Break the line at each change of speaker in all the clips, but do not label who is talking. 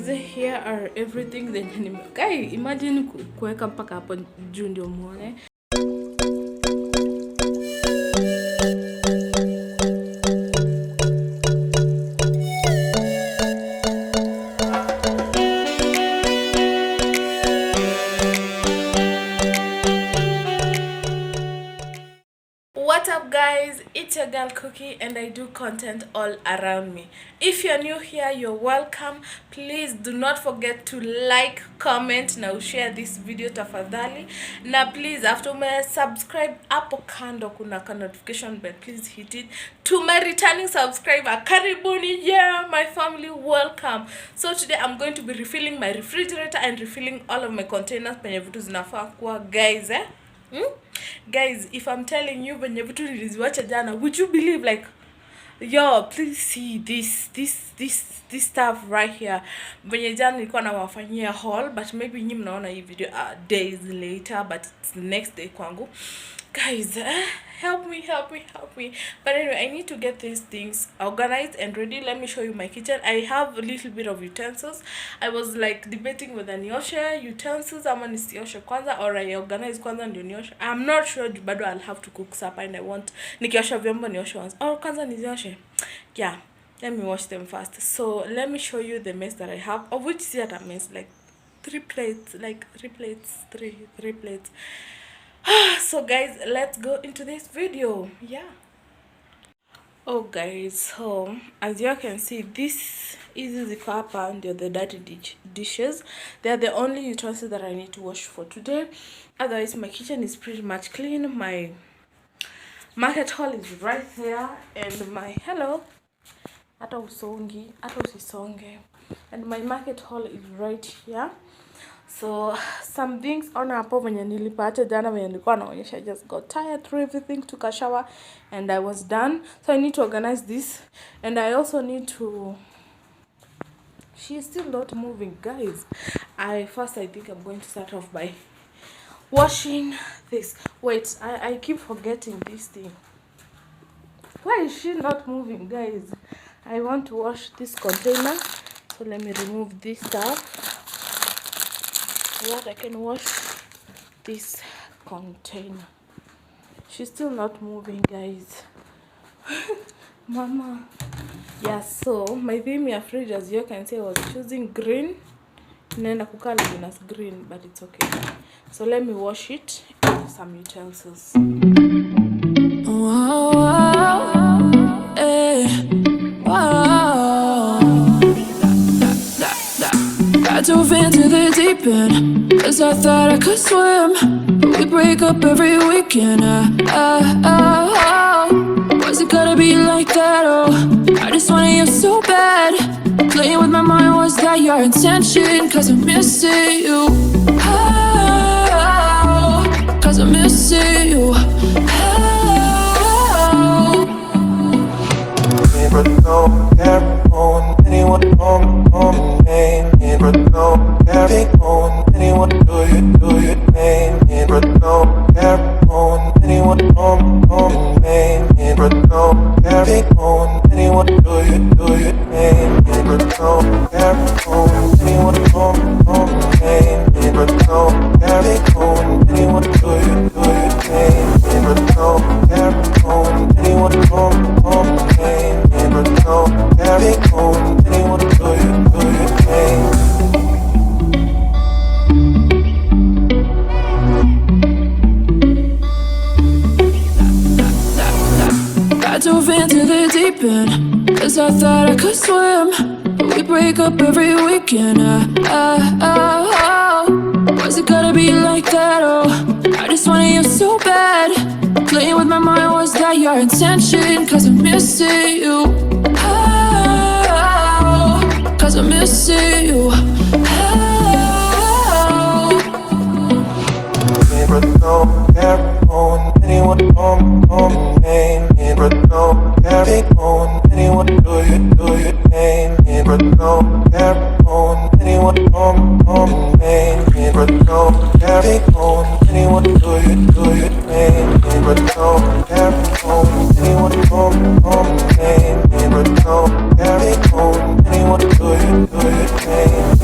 guys, here are everything that guys, imagine kuweka mpaka hapo juu ndio muone. What's up guys, it's your girl Cookie and I do content all around me. If you're new here, you're welcome. Please do not forget to like, comment na share this video tafadhali. Na please after me subscribe hapo kando kuna ka notification bell, please hit it. To my returning subscriber, karibuni, yeah, my family, welcome. So today I'm going to be refilling my refrigerator and refilling all of my containers penye vitu zinafaa kuwa guys Guys, if I'm telling you venye vitu niliziwacha jana, would you believe? Like, yo, please see this stuff right here. Venye jana nilikuwa nawafanyia haul, but maybe nyinyi mnaona hii video days later, but it's the next day kwangu. Guys, help me. But anyway, I need to get these things organized and ready. Let me show you my kitchen. I have a little bit of utensils. I was like debating whether nioshe utensils ama nisioshe kwanza or I organize kwanza ndio nioshe. I'm not sure, but I'll have to cook supper and I want nikiosha vyombo nioshe once or kwanza nizioshe. Yeah, let me wash them first. So let me show you the mess that I have, of which is a mess, like three plates. So guys, let's go into this video. Yeah. Oh guys, so as you can see, this is the cup and the dirty dishes. They are the only utensils that I need to wash for today. Otherwise my kitchen is pretty much clean. My market haul is right there and my and my market haul is right here. So some things on hapo venye nilipata jana venye nilikuwa naonyesha, I just got tired, threw everything, took a shower and I was done. So I need to organize this and I also need to, she's still not moving guys. I think I'm going to start off by washing this. Wait, I keep forgetting this thing. Why is she not moving guys? I want to wash this container, so let me remove this stuff. What I can wash this container. She's still not moving guys. Mama. Yeah, so my Vimia fridge, as you can see, I was choosing green. Nenda kukala luminous green, but it's okay. So let me wash it with some utensils.
I dove into the deep end, cause I thought I could swim. But we break up every weekend. Was it gonna be like that? Oh, I just wanted you so bad. Playing with my mind, was that your intention? Cause I'm missing you. Cause I'm missing you.
But no care on anyone on name. But no care on anyone do you name. But no care on anyone on name. But no care on anyone do you name. But no care on anyone on name. But no care on anyone do you name. But no care on anyone on name. But no carry on anyone do you name.
I dove into the deep end, cause I thought I could swim. But we break up every weekend. Was it gonna be like that? Oh, I just wanted you so bad. Playing with my mind, was that your intention? Cause I'm missing you. Cause I'm missing you.
But no care on anyone on name. But no care on anyone do you name. But no care on anyone on name. But no care on anyone do you name. But no care on anyone on name. But no care on anyone do you name.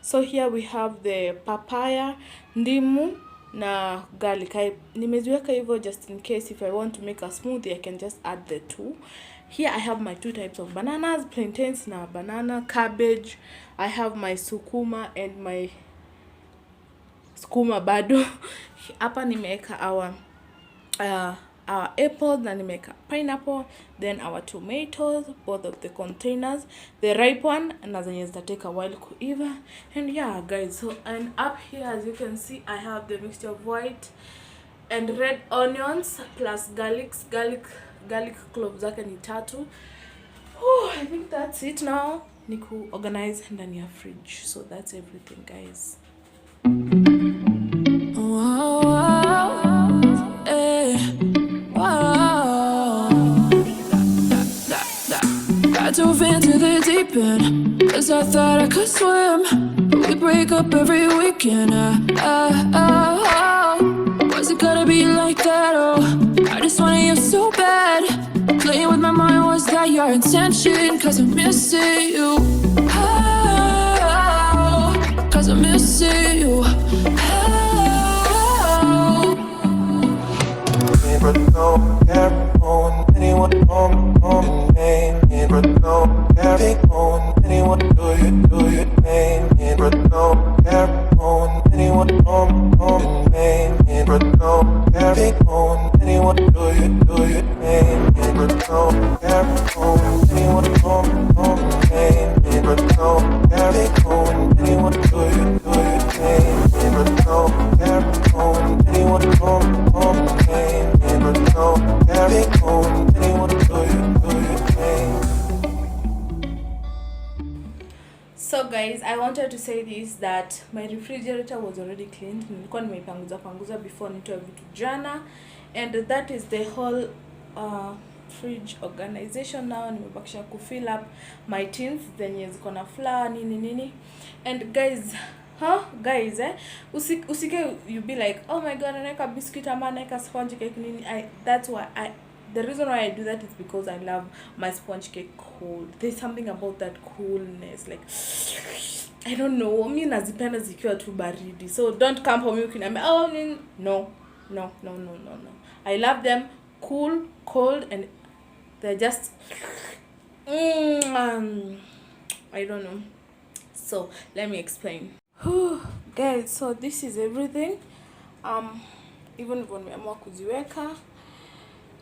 So here we have the papaya, ndimu na garlic. Nimeziweka hivyo just in case if I want to make a smoothie I can just add the two. Here I have my two types of bananas, plantains na banana, cabbage. I have my sukuma and my sukuma bado. Hapa nimeweka our apples na nimeweka pineapple, then our tomatoes, both of the containers, the ripe one na zenye zitatake a while kuiva. And yeah guys, so and up here as you can see I have the mixture of white and red onions plus garlic cloves zake ni 3. I think that's it now. Ni ku organize ndani ya fridge. So that's everything guys.
I dove into the deep end, 'cause I thought I could swim. But we break up every weekend. Was it gonna be like that? Oh, I just wanted you so bad. Playing with my mind, was that your intention? 'Cause I'm missing you. 'Cause I'm missing you.
But don't care on anyone on name. But don't care on anyone do you name. But don't care on anyone on name. But don't care on anyone do you name. But don't care on anyone on name. But don't care on anyone do you name. But don't care on anyone on name. But don't carry on anyone do you name.
So guys, I wanted to say this, that my refrigerator was already cleaned. Nilikuwa nimeipanguza before nitoe vitu jana, and that is the whole fridge organization now. Nimebakisha ku fill up my tins zenye ziko na flour nini. And guys, usike you be like, oh my god, anaweka biscuit ama anaweka sponge cake nini. The reason why I do that is because I love my sponge cake cold. There's something about that coolness, like I don't know, mimi nazipenda zikiwa tu baridi. So don't come for me ukiniambia no. I love them cool, cold, and they're just I don't know. So let me explain. Guys, so this is everything. Even if nimeamua kuziweka.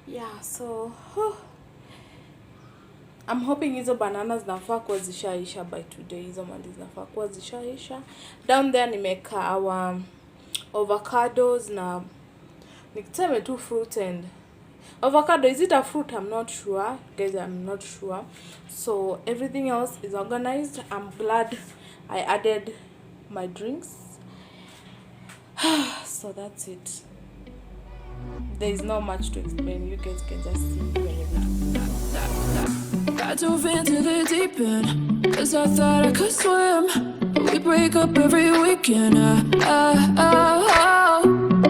Yeah, so I'm hoping hizo bananas zinafaa kuwa zishaisha by today. Hizo mandi zinafaa kuwa zishaisha. Down there nimeka our avocados na nikisema tu fruit and avocado. Is it a fruit? I'm not sure. Guys, I'm not sure. So everything else is organized. I'm glad I added my drinks. So that's it. There is not much to explain. You guys can just see when
I dove into the deep end, 'cause I thought I could swim. But we break up every weekend.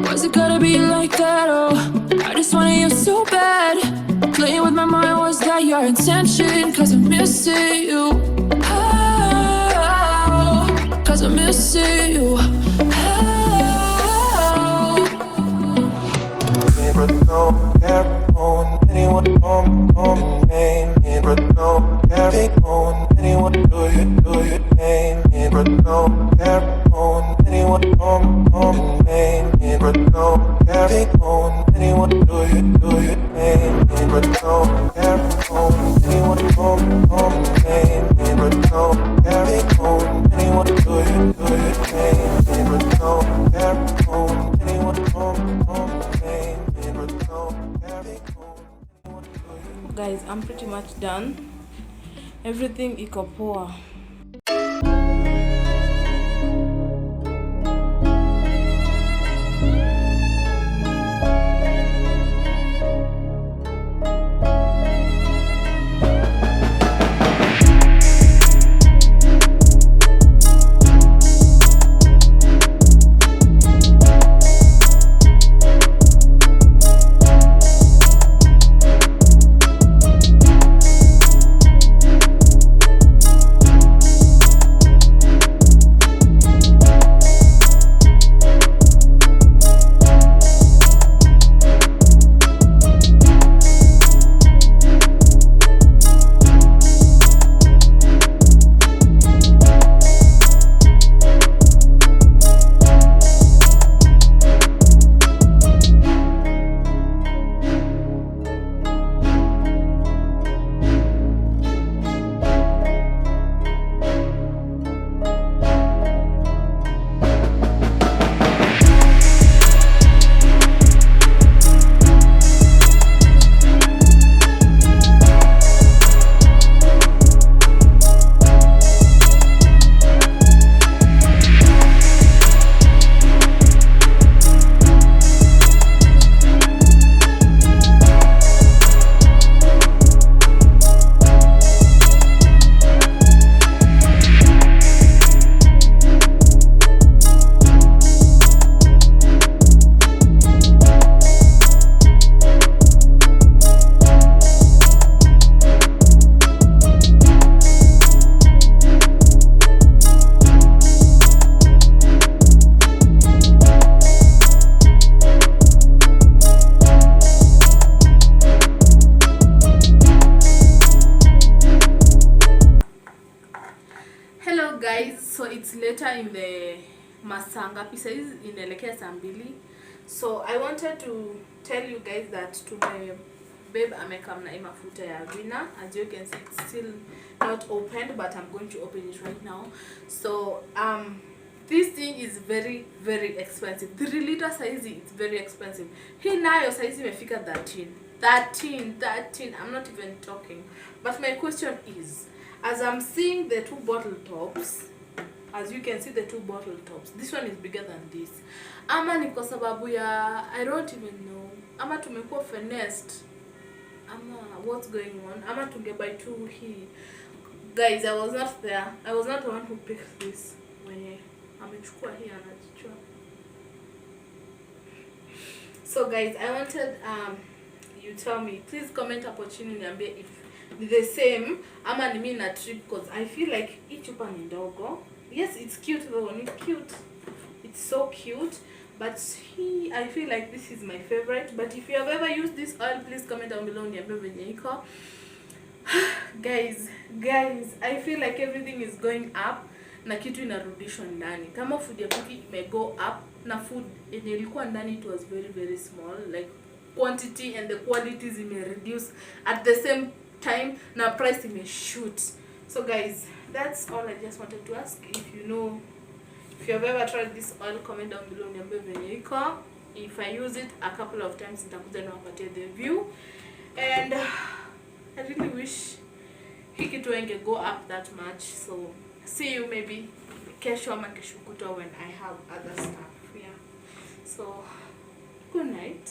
Was it gonna be like that? Oh, I just wanted you so bad. Playing with my mind, was that your intention? 'Cause I'm missing you. 'Cause I'm missing you.
But don't care on anyone on name. But don't carry on anyone do you name. But don't care on anyone on name. But don't carry on anyone do you name. But don't care on anyone on name. But don't carry on anyone do you name. But don't care on anyone on name.
guys, I'm pretty much done. Everything iko poa. it's later in the masaa ngapi saizi inaelekea saa 2. So I wanted to tell you guys that babe amekam na hii mafuta ya Vina. As you can see, it's still not opened, but I'm going to open it right now. So this thing is very very expensive. 3 liter size, it's very expensive. Hii nayo size imefika 13. I'm not even talking. But my question is, as I'm seeing the 2 bottle tops, as you can see the 2 bottle tops, this one is bigger than this. Ama ni kwa sababu ya I don't even know. Ama tumekuwa finessed. Ama what's going on? Ama tungebuy 2 hii. Guys, I was not there. I was not the one who picked this. Mwenye amechukua hii anajichua. So guys, I wanted you tell me, please comment hapo chini niambie if ni the same ama ni mimi na trip, because I feel like hii chupa ni ndogo. Yes, it's cute though. It's cute. It's so cute. But I feel like this is my favorite. But if you have ever used this oil, please comment down below niambie venye iko. Guys, I feel like everything is going up na kitu inarudishwa ndani. Kama food ya Cookie ime go up na food yenye ilikuwa ndani, it was very very small, like quantity and the qualities ime reduce at the same time na price ime shoot. So guys, that's all I just wanted to ask. If you have ever tried this oil, comment down below niambie venye iko. If I use it a couple of times, nitakuja niwapatie the view. And I really wish hii kitu inge go up that much. So see you maybe kesho ama kesho kutwa when I have other stuff. Yeah. So good night.